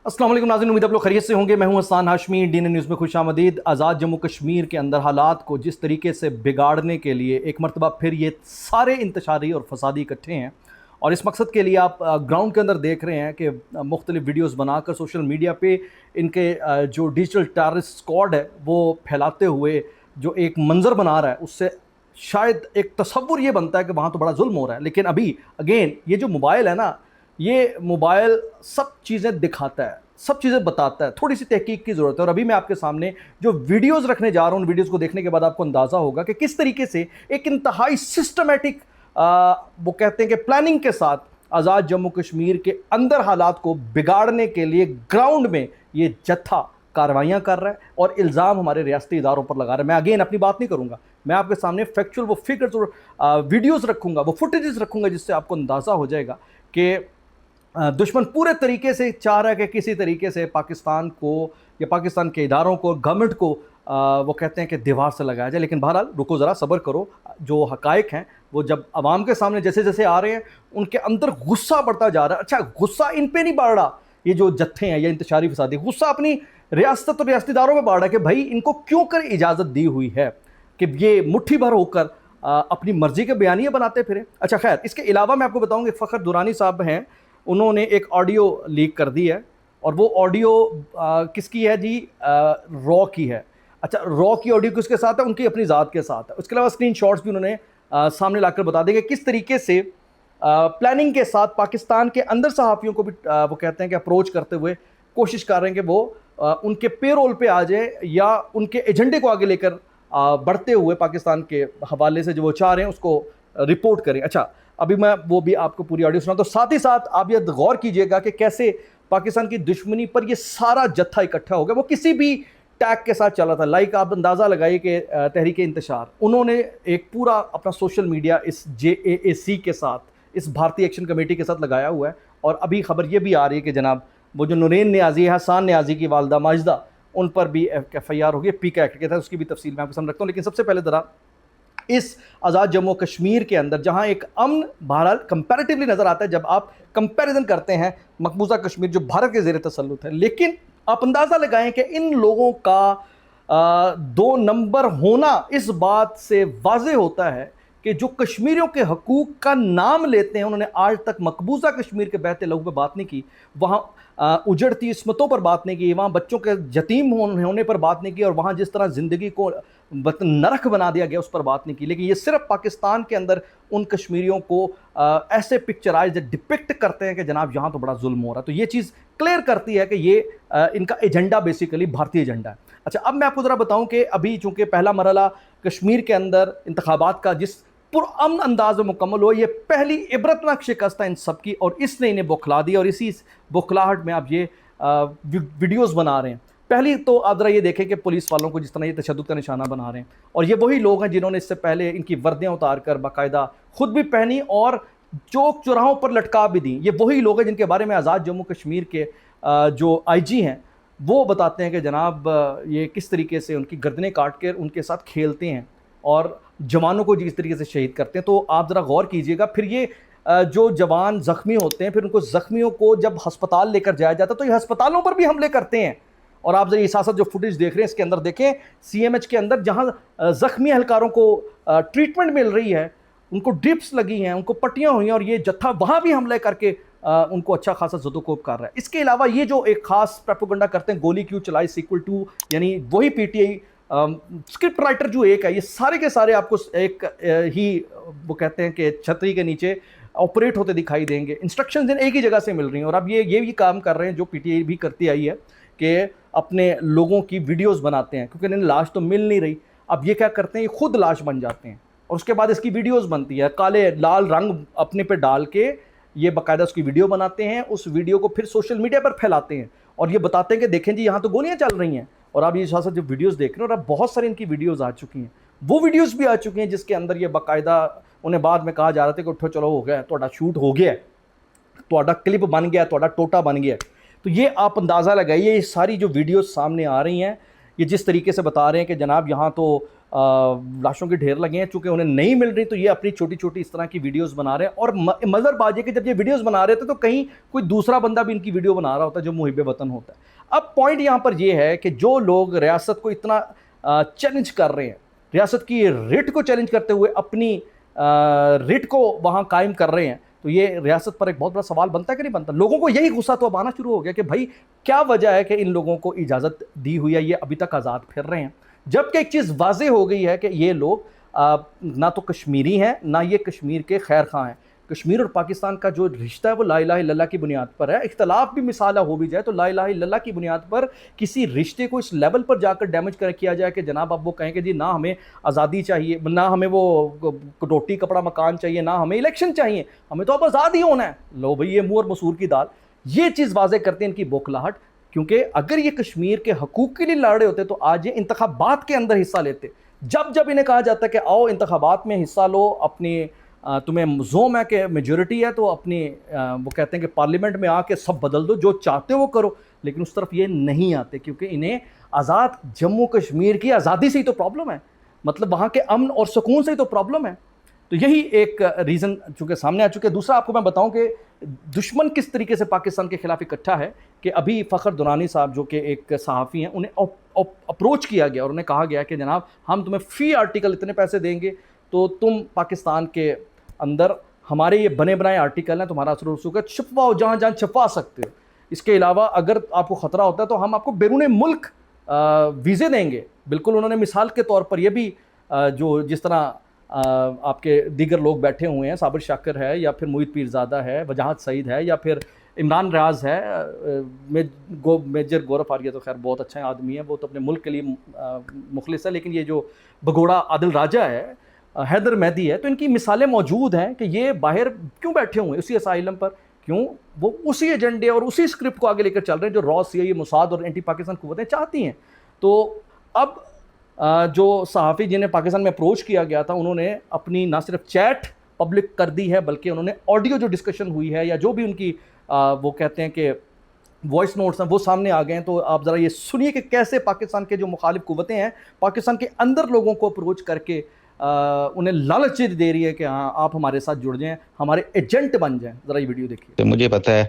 अस्सलाम वालेकुम नाज़रीन, उम्मीद आप लोग खैरियत से होंगे। मैं हूं हसन हाशमी, इंडियन न्यूज़ में खुशामदीद। आज़ाद जम्मू कश्मीर के अंदर हालात को जिस तरीके से बिगाड़ने के लिए एक मरतबा फिर ये सारे इंतशारी और फसादी इकट्ठे हैं, और इस मकसद के लिए आप ग्राउंड के अंदर देख रहे हैं कि मुख्तलिफ वीडियोज़ बनाकर सोशल मीडिया पे इनके जो डिजिटल टेररिस्ट स्क्वाड है वो फैलाते हुए जो एक मंज़र बना रहा है, उससे शायद एक तसव्वुर ये बनता है कि वहाँ तो बड़ा जुल्म हो रहा है। लेकिन अभी अगेन ये जो मोबाइल है ना, ये मोबाइल सब चीज़ें दिखाता है, सब चीज़ें बताता है। थोड़ी सी तहकीक की ज़रूरत है। और अभी मैं आपके सामने जो वीडियोज़ रखने जा रहा हूँ, उन वीडियोज़ को देखने के बाद आपको अंदाज़ा होगा कि किस तरीके से एक इंतहाई सिस्टमेटिक वो कहते हैं कि प्लानिंग के साथ आज़ाद जम्मू कश्मीर के अंदर हालात को बिगाड़ने के लिए ग्राउंड में ये जत्था कार्रवाइयाँ कर रहा है और इल्ज़ाम हमारे रियासती इदारों पर लगा रहा है। मैं अगेन अपनी बात नहीं करूँगा, मैं आपके सामने फैक्चुअल वो फिगर्स और वीडियोज़ रखूँगा, वो फुटेजेस रखूँगा, जिससे आपको अंदाज़ा हो जाएगा कि दुश्मन पूरे तरीके से चाह रहा है कि किसी तरीके से पाकिस्तान को या पाकिस्तान के इदारों को, गवर्नमेंट को वो कहते हैं कि दीवार से लगाया जाए। लेकिन बहरहाल रुको ज़रा, सब्र करो। जो हकायक हैं वो जब आवाम के सामने जैसे जैसे आ रहे हैं, उनके अंदर गुस्सा बढ़ता जा रहा है। अच्छा, गुस्सा इन पे नहीं बढ़ रहा, ये जो जत्थे हैं या इंतशारी फसादी, गुस्सा अपनी रियासत और रियासतीदारों में बढ़ रहा है कि भाई इनको क्यों कर इजाज़त दी हुई है कि ये मुट्ठी भर होकर अपनी मर्ज़ी के बयानिए बनाते फिरे। अच्छा खैर, इसके अलावा मैं आपको बताऊँ कि फ़खर दुरानी साहब हैं, उन्होंने एक ऑडियो लीक कर दी है, और वो ऑडियो किसकी है जी? रॉ की है। अच्छा, रॉ की ऑडियो किसके साथ है? उनकी अपनी ज़ात के साथ है। उसके अलावा स्क्रीन शॉट्स भी उन्होंने सामने लाकर बता देंगे किस तरीके से प्लानिंग के साथ पाकिस्तान के अंदर सहाफ़ियों को भी वो कहते हैं कि अप्रोच करते हुए कोशिश कर रहे हैं कि वो उनके पेरोल पे आ जाए या उनके एजेंडे को आगे लेकर बढ़ते हुए पाकिस्तान के हवाले से जो वो चाह रहे हैं उसको रिपोर्ट करें। अच्छा, अभी मैं वो भी आपको पूरी ऑडियो सुना, तो साथ ही साथ आप ये गौर कीजिएगा कि कैसे पाकिस्तान की दुश्मनी पर ये सारा जत्था इकट्ठा हो गया। वो किसी भी टैग के साथ चला था। लाइक आप अंदाज़ा लगाइए कि तहरीक इंतशार, उन्होंने एक पूरा अपना सोशल मीडिया इस JAAC के साथ, इस भारतीय एक्शन कमेटी के साथ लगाया हुआ है। और अभी खबर ये भी आ रही है कि जनाब वो जो नूरेन न्याजी है, हसान न्याजी की वालदा माजिदा, उन पर भी FIR होगी पीका एक्ट के तहत। उसकी भी तफसील मैं आपको सामने रखता हूँ। लेकिन सबसे पहले ज़रा इस आज़ाद जम्मू कश्मीर के अंदर जहां एक अमन बहरहाल कंपैरेटिवली नज़र आता है जब आप कंपैरिजन करते हैं मकबूजा कश्मीर जो भारत के ज़ेर तसल्लुत है, लेकिन आप अंदाज़ा लगाएं कि इन लोगों का 2 नंबर होना इस बात से वाज़े होता है कि जो कश्मीरियों के हकूक़ का नाम लेते हैं, उन्होंने आज तक मकबूजा कश्मीर के बहते लहू पर बात नहीं की, वहाँ उजड़ती इस्मतों पर बात नहीं की, वहाँ बच्चों के यतीम होने पर बात नहीं की, और वहाँ जिस तरह ज़िंदगी को नरक बना दिया गया उस पर बात नहीं की। लेकिन ये सिर्फ पाकिस्तान के अंदर उन कश्मीरियों को ऐसे पिक्चराइज डिपिक्ट करते हैं कि जनाब यहाँ तो बड़ा जुल्म हो रहा है। तो ये चीज़ क्लियर करती है कि ये इनका एजेंडा बेसिकली भारतीय एजेंडा है। अच्छा, अब मैं आपको ज़रा बताऊँ कि अभी चूँकि पहला मरहला कश्मीर के अंदर इंतखाबात का जिस पुरअमन अंदाज में मुकम्मल हो, ये पहली इबरतनाक शिकस्त है इन सब की, और इसने इन्हें बौखला दिया। और इसी बौखलाहट में आप ये वीडियोज़ बना रहे हैं। पहली तो आप ज़रा ये देखें कि पुलिस वालों को जिस तरह ये तशद्दुद का निशाना बना रहे हैं, और ये वही लोग हैं जिन्होंने इससे पहले इनकी वर्दियाँ उतार कर बाकायदा खुद भी पहनी और चौक चौराहों पर लटका भी दी। ये वही लोग हैं जिनके बारे में आज़ाद जम्मू कश्मीर के जो IG हैं वो बताते हैं कि जनाब ये किस तरीके से उनकी गर्दनें काट कर उनके साथ खेलते हैं और जवानों को जिस तरीके से शहीद करते हैं। तो आप ज़रा गौर कीजिएगा। फिर ये जो जवान ज़ख्मी होते हैं, फिर उनको ज़ख्मियों को जब हस्पताल लेकर जाया जाता है तो ये हस्पतालों पर भी हमले करते हैं। और आप जरा साथ जो फुटेज देख रहे हैं इसके अंदर देखें, CMH के अंदर जहां ज़ख्मी एहलकारों को ट्रीटमेंट मिल रही है, उनको ड्रिप्स लगी हैं, उनको पट्टियां हुई हैं, और ये जत्था वहां भी हमले करके उनको अच्छा खासा ज़दोकोब कर रहा है। इसके अलावा ये जो एक ख़ास प्रोपेगेंडा करते हैं, गोली क्यों चलाई = 2, यानी वही PTI स्क्रिप्ट राइटर जो एक है, ये सारे के सारे आपको एक ही वो कहते हैं कि छतरी के नीचे ऑपरेट होते दिखाई देंगे। इंस्ट्रक्शंस एक ही जगह से मिल रही हैं, और अब ये भी काम कर रहे हैं जो PTI भी करती आई है कि अपने लोगों की वीडियोस बनाते हैं, क्योंकि इन्हें लाश तो मिल नहीं रही। अब ये क्या करते हैं, ये खुद लाश बन जाते हैं, और उसके बाद इसकी वीडियोस बनती है, काले लाल रंग अपने पे डाल के ये बाकायदा उसकी वीडियो बनाते हैं। उस वीडियो को फिर सोशल मीडिया पर फैलाते हैं और ये बताते हैं कि देखें जी यहाँ तो गोलियाँ चल रही हैं। और आप ये साथ जो वीडियोज़ देख रहे हैं, और अब बहुत सारी इनकी वीडियोज़ आ चुकी हैं, वो वीडियोज़ भी आ चुकी हैं जिसके अंदर ये बाकायदा उन्हें बाद में कहा जा रहा था कि उठो चलो हो गया, थोड़ा शूट हो गया, थोड़ा क्लिप बन गया, थोड़ा टोटा बन गया। तो ये आप अंदाज़ा लगाइए, ये सारी जो वीडियोस सामने आ रही हैं, ये जिस तरीके से बता रहे हैं कि जनाब यहाँ तो لاشوں کے ڈھیر لگے ہیں, چونکہ انہیں نہیں مل رہی تو یہ اپنی چھوٹی چھوٹی اس طرح کی ویڈیوز بنا رہے ہیں. اور مزر باز ہے کہ جب یہ ویڈیوز بنا رہے تھے تو کہیں کوئی دوسرا بندہ بھی ان کی ویڈیو بنا رہا ہوتا ہے جو محب وطن ہوتا ہے. اب پوائنٹ یہاں پر یہ ہے کہ جو لوگ ریاست کو اتنا چیلنج کر رہے ہیں, ریاست کی ریٹ کو چیلنج کرتے ہوئے اپنی ریٹ کو وہاں قائم کر رہے ہیں, تو یہ ریاست پر ایک بہت بڑا سوال بنتا ہے کہ نہیں بنتا. لوگوں کو یہی غصہ تو اب آنا شروع ہو گیا کہ بھائی کیا وجہ ہے کہ ان لوگوں کو اجازت دی ہوئی ہے, یہ ابھی تک آزاد پھر رہے ہیں, جبکہ ایک چیز واضح ہو گئی ہے کہ یہ لوگ نہ تو کشمیری ہیں نہ یہ کشمیر کے خیر خواہ ہیں. کشمیر اور پاکستان کا جو رشتہ ہے وہ لا الہ الا اللہ کی بنیاد پر ہے. اختلاف بھی مثالہ ہو بھی جائے تو لا الہ الا اللہ کی بنیاد پر کسی رشتے کو اس لیول پر جا کر ڈیمیج کیا جائے کہ جناب اب وہ کہیں کہ جی نہ ہمیں آزادی چاہیے, نہ ہمیں وہ روٹی کپڑا مکان چاہیے, نہ ہمیں الیکشن چاہیے, ہمیں تو اب آزاد ہی ہونا ہے. لو بھئی یہ منہ اور مسور کی دال, یہ چیز واضح کرتے ہیں ان کی بوکھلاہٹ. کیونکہ اگر یہ کشمیر کے حقوق کے لیے لڑ رہے ہوتے تو آج یہ انتخابات کے اندر حصہ لیتے. جب انہیں کہا جاتا ہے کہ آؤ انتخابات میں حصہ لو, اپنی تمہیں زوم ہے کہ میجورٹی ہے تو اپنی وہ کہتے ہیں کہ پارلیمنٹ میں آ کے سب بدل دو, جو چاہتے وہ کرو, لیکن اس طرف یہ نہیں آتے کیونکہ انہیں آزاد جموں کشمیر کی آزادی سے ہی تو پرابلم ہے, مطلب وہاں کے امن اور سکون سے ہی تو پرابلم ہے. تو یہی ایک ریزن چونکہ سامنے آ چکے. دوسرا آپ کو میں بتاؤں کہ دشمن کس طریقے سے پاکستان کے خلاف اکٹھا ہے کہ ابھی فخر دورانی صاحب جو کہ ایک صحافی ہیں, انہیں اپروچ کیا گیا اور انہیں کہا گیا کہ جناب ہم تمہیں فی آرٹیکل اتنے پیسے دیں گے تو تم پاکستان کے اندر ہمارے یہ بنے بنائے آرٹیکل ہیں, تمہارا اثر و رسوخ ہے, چھپواؤ جہاں جہاں چھپوا سکتے ہو. اس کے علاوہ اگر آپ کو خطرہ ہوتا ہے تو ہم آپ کو بیرون ملک ویزے دیں گے. بالکل انہوں نے مثال کے طور پر یہ بھی جو جس طرح آپ کے دیگر لوگ بیٹھے ہوئے ہیں, صابر شاکر ہے یا پھر موید پیرزادہ ہے, وجاہت سعید ہے یا پھر عمران ریاض ہے, میجر گورف آریہ تو خیر بہت اچھا آدمی ہے, وہ تو اپنے ملک کے لیے مخلص ہے, لیکن یہ جو بگوڑا عادل راجہ ہے, حیدر مہدی ہے, تو ان کی مثالیں موجود ہیں کہ یہ باہر کیوں بیٹھے ہوئے ہیں اسی اسائلم پر, کیوں وہ اسی ایجنڈے اور اسی اسکرپٹ کو آگے لے کر چل رہے ہیں جو را CIA موساد اور اینٹی پاکستان قوتیں چاہتی ہیں. تو اب جو صحافی جنہیں پاکستان میں اپروچ کیا گیا تھا, انہوں نے اپنی نہ صرف چیٹ پبلک کر دی ہے بلکہ انہوں نے آڈیو جو ڈسکشن ہوئی ہے یا جو بھی ان کی وہ کہتے ہیں کہ وائس نوٹس ہیں وہ سامنے آ گئے ہیں. تو آپ ذرا یہ سنیے کہ کیسے پاکستان کے جو مخالف قوتیں ہیں پاکستان کے اندر لوگوں کو اپروچ کر کے انہیں لالچ دے رہی ہے کہ ہاں آپ ہمارے ساتھ جڑ جائیں, ہمارے ایجنٹ بن جائیں. ذرا یہ ویڈیو دیکھیے. مجھے پتہ ہے,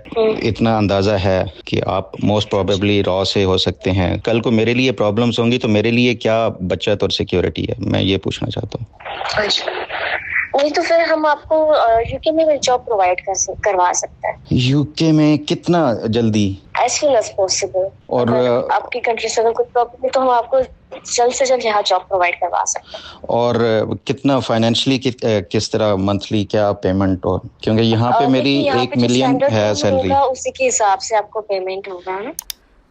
اتنا اندازہ ہے کہ آپ موسٹ پروبیبلی را سے ہو سکتے ہیں. کل کو میرے لیے پرابلمس ہوں گی تو میرے لیے کیا بچت اور سیکیورٹی ہے, میں یہ پوچھنا چاہتا ہوں. نہیں تو پھر ہم آپ کو UK میں جاب پرووائڈ کروا سکتے ہیں. UK میں کتنا جلدی؟ As soon as possible. اور آپ کی کنٹری سے اگر کوئی پرابلم ہے تو ہم آپ کو جلد سے جلد یہاں جاب پرووائڈ کروا سکتے ہیں. اور کتنا فائنینشلی کس طرح منتھلی کیا پیمنٹ, اور کیونکہ یہاں پہ میری 1 ملین ہے سیلری, اسی کے حساب سے آپ کو پیمنٹ ہوگا نا.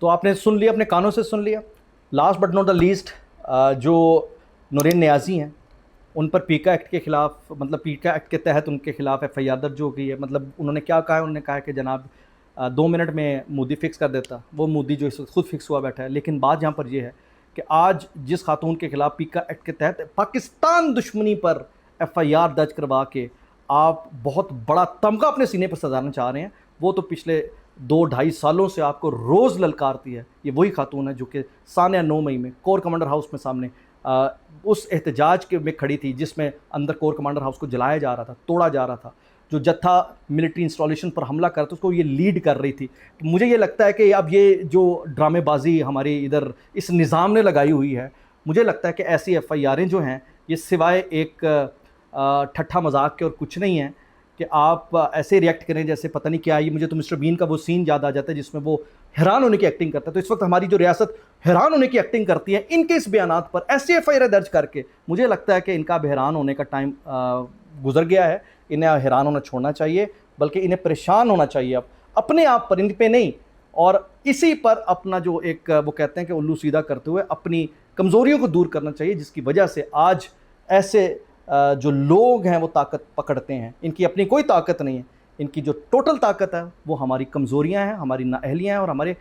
تو آپ نے سن لیا, اپنے کانوں سے سن لیا. Last but not the least, جو نورین نیازی ہیں ان پر پیکا ایکٹ کے خلاف, مطلب پیکا ایکٹ کے تحت ان کے خلاف FIR درج ہو گئی ہے. مطلب انہوں نے کیا کہا ہے, انہوں نے کہا کہ جناب 2 منٹ میں مودی فکس کر دیتا, وہ مودی جو اس وقت خود فکس ہوا بیٹھا ہے. لیکن بات یہاں پر یہ ہے کہ آج جس خاتون کے خلاف پیکا ایکٹ کے تحت پاکستان دشمنی پر FIR درج کروا کے آپ بہت بڑا تمغہ اپنے سینے پر سجانا چاہ رہے ہیں, وہ تو پچھلے 2-2.5 سالوں سے آپ کو روز للکارتی ہے. یہ وہی خاتون ہے جو کہ سانیہ 9 مئی میں کور کمانڈر ہاؤس میں سامنے اس احتجاج کے میں کھڑی تھی جس میں اندر کور کمانڈر ہاؤس کو جلایا جا رہا تھا, توڑا جا رہا تھا. جو جتھا ملٹری انسٹالیشن پر حملہ کرتا تھا اس کو یہ لیڈ کر رہی تھی. مجھے یہ لگتا ہے کہ اب یہ جو ڈرامے بازی ہماری ادھر اس نظام نے لگائی ہوئی ہے, مجھے لگتا ہے کہ ایسی FIRیں جو ہیں یہ سوائے ایک ٹھٹھا مذاق کے اور کچھ نہیں ہیں کہ آپ ایسے ریئیکٹ کریں جیسے پتہ نہیں کیا. یہ مجھے تو مسٹر بین کا وہ سین یاد آ جاتا ہے جس میں وہ حیران ہونے کی ایکٹنگ کرتا ہے. تو اس وقت ہماری جو ریاست حیران ہونے کی ایکٹنگ کرتی ہے ان کے اس بیانات پر ایسے FIR درج کر کے, مجھے لگتا ہے کہ ان کا حیران ہونے کا ٹائم گزر گیا ہے. انہیں حیران ہونا چھوڑنا چاہیے, بلکہ انہیں پریشان ہونا چاہیے اب اپنے آپ پر, ان پہ نہیں, اور اسی پر اپنا جو ایک وہ کہتے ہیں کہ الو سیدھا کرتے ہوئے اپنی کمزوریوں کو دور کرنا چاہیے, جس کی وجہ سے آج ایسے جو لوگ ہیں وہ طاقت پکڑتے ہیں. ان کی اپنی کوئی طاقت نہیں ہے, ان کی جو ٹوٹل طاقت ہے وہ ہماری کمزوریاں ہیں, ہماری نااہلیاں ہیں, اور ہمارے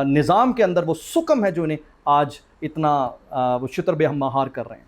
نظام کے اندر وہ سکم ہے جو انہیں آج اتنا وہ شتر بے ہم مہار کر رہے ہیں.